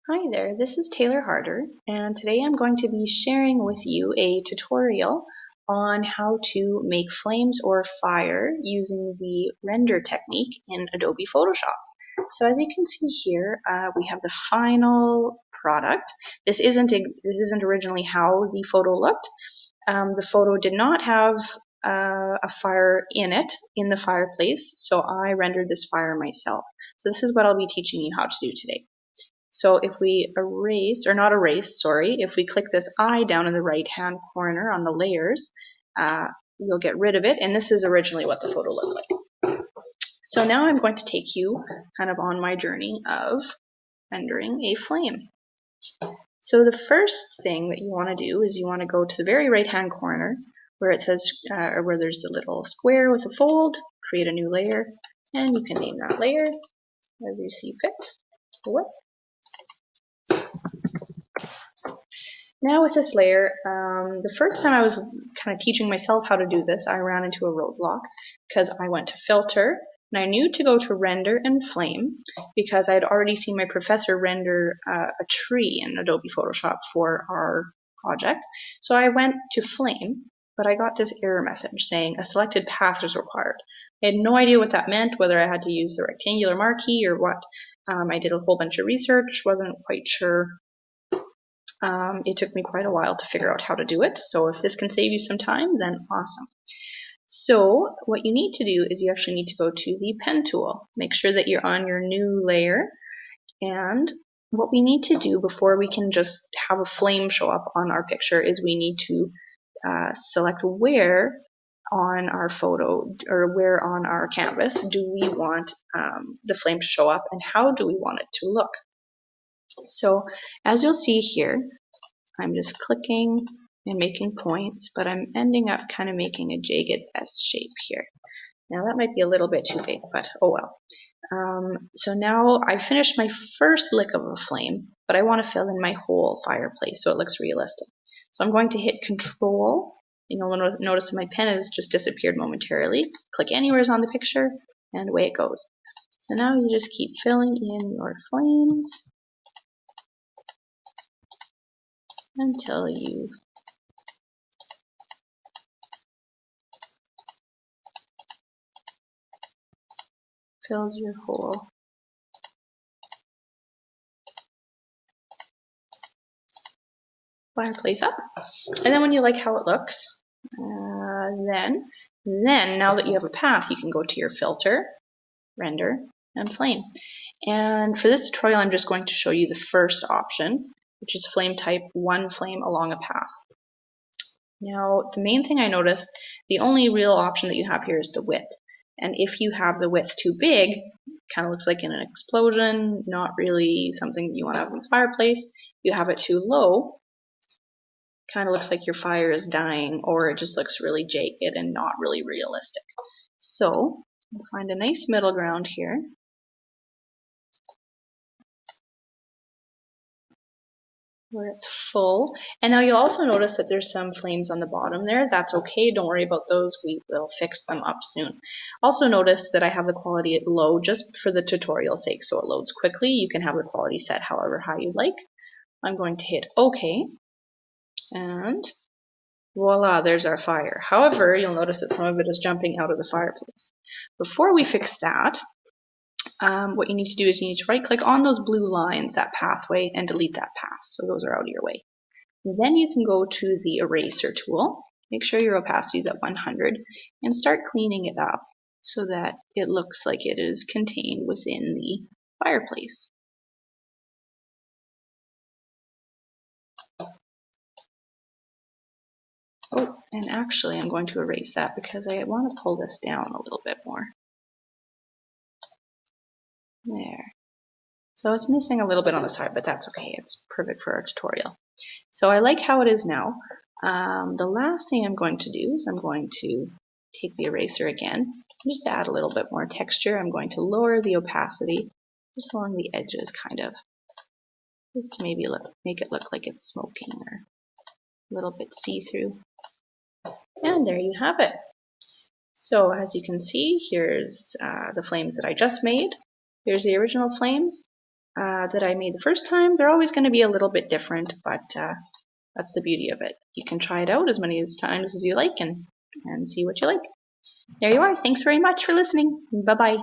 Hi there, this is Taylor Harder, and today I'm going to be sharing with you a tutorial on how to make flames or fire using the render technique in Adobe Photoshop. So as you can see here, we have the final product. This isn't originally how the photo looked. The photo did not have a fire in it, in the fireplace, so I rendered this fire myself. So this is what I'll be teaching you how to do today. So if we if we click this eye down in the right hand corner on the layers, you'll get rid of it, and this is originally what the photo looked like. So now I'm going to take you kind of on my journey of rendering a flame. So the first thing that you want to do is you want to go to the very right hand corner where it says, where there's the little square with a fold, create a new layer, and you can name that layer as you see fit. Whoop. Now with this layer, the first time I was kind of teaching myself how to do this, I ran into a roadblock because I went to filter and I knew to go to render and flame because I had already seen my professor render a tree in Adobe Photoshop for our project. So I went to flame, but I got this error message saying a selected path is required. I had no idea what that meant, whether I had to use the rectangular marquee or what. I did a whole bunch of research, wasn't quite sure. It took me quite a while to figure out how to do it, so if this can save you some time, then awesome. So what you need to do is you actually need to go to the pen tool. Make sure that you're on your new layer, and what we need to do before we can just have a flame show up on our picture is we need to select where on our photo or where on our canvas do we want the flame to show up and how do we want it to look. So as you'll see here, I'm just clicking and making points, but I'm ending up kind of making a jagged S shape here. Now that might be a little bit too big, but oh well. So now I've finished my first lick of a flame, but I want to fill in my whole fireplace so it looks realistic. So I'm going to hit Control, and you'll notice my pen has just disappeared momentarily. Click anywhere on the picture, and away it goes. So now you just keep filling in your flames until you filled your whole fireplace up. And then when you like how it looks, then now that you have a path, you can go to your filter, render, and flame. And for this tutorial, I'm just going to show you the first option, which is flame type, one flame along a path. Now, the main thing I noticed, the only real option that you have here is the width. And if you have the width too big, kind of looks like in an explosion, not really something that you want to have in the fireplace. You have it too low, kind of looks like your fire is dying, or it just looks really jagged and not really realistic. So we'll find a nice middle ground here. Where it's full. And now you'll also notice that there's some flames on the bottom there. That's okay, don't worry about those, we will fix them up soon. Also notice that I have the quality at low just for the tutorial sake, so it loads quickly. You can have the quality set however high you'd like. I'm going to hit OK, and voila, there's our fire. However, you'll notice that some of it is jumping out of the fireplace. Before we fix that, what you need to do is you need to right click on those blue lines, that pathway, and delete that path, so those are out of your way. Then you can go to the eraser tool, make sure your opacity is at 100, and start cleaning it up so that it looks like it is contained within the fireplace. Oh, and actually I'm going to erase that because I want to pull this down a little bit more. There. So it's missing a little bit on the side, but that's okay. It's perfect for our tutorial. So I like how it is now. The last thing I'm going to do is I'm going to take the eraser again, just to add a little bit more texture. I'm going to lower the opacity just along the edges, kind of, just to maybe make it look like it's smoking or a little bit see-through. And there you have it. So as you can see, here's the flames that I just made. Here's the original flames. that I made the first time. They're always going to be a little bit different, but that's the beauty of it. You can try it out as many times as you like and see what you like. There you are. Thanks very much for listening. Bye-bye.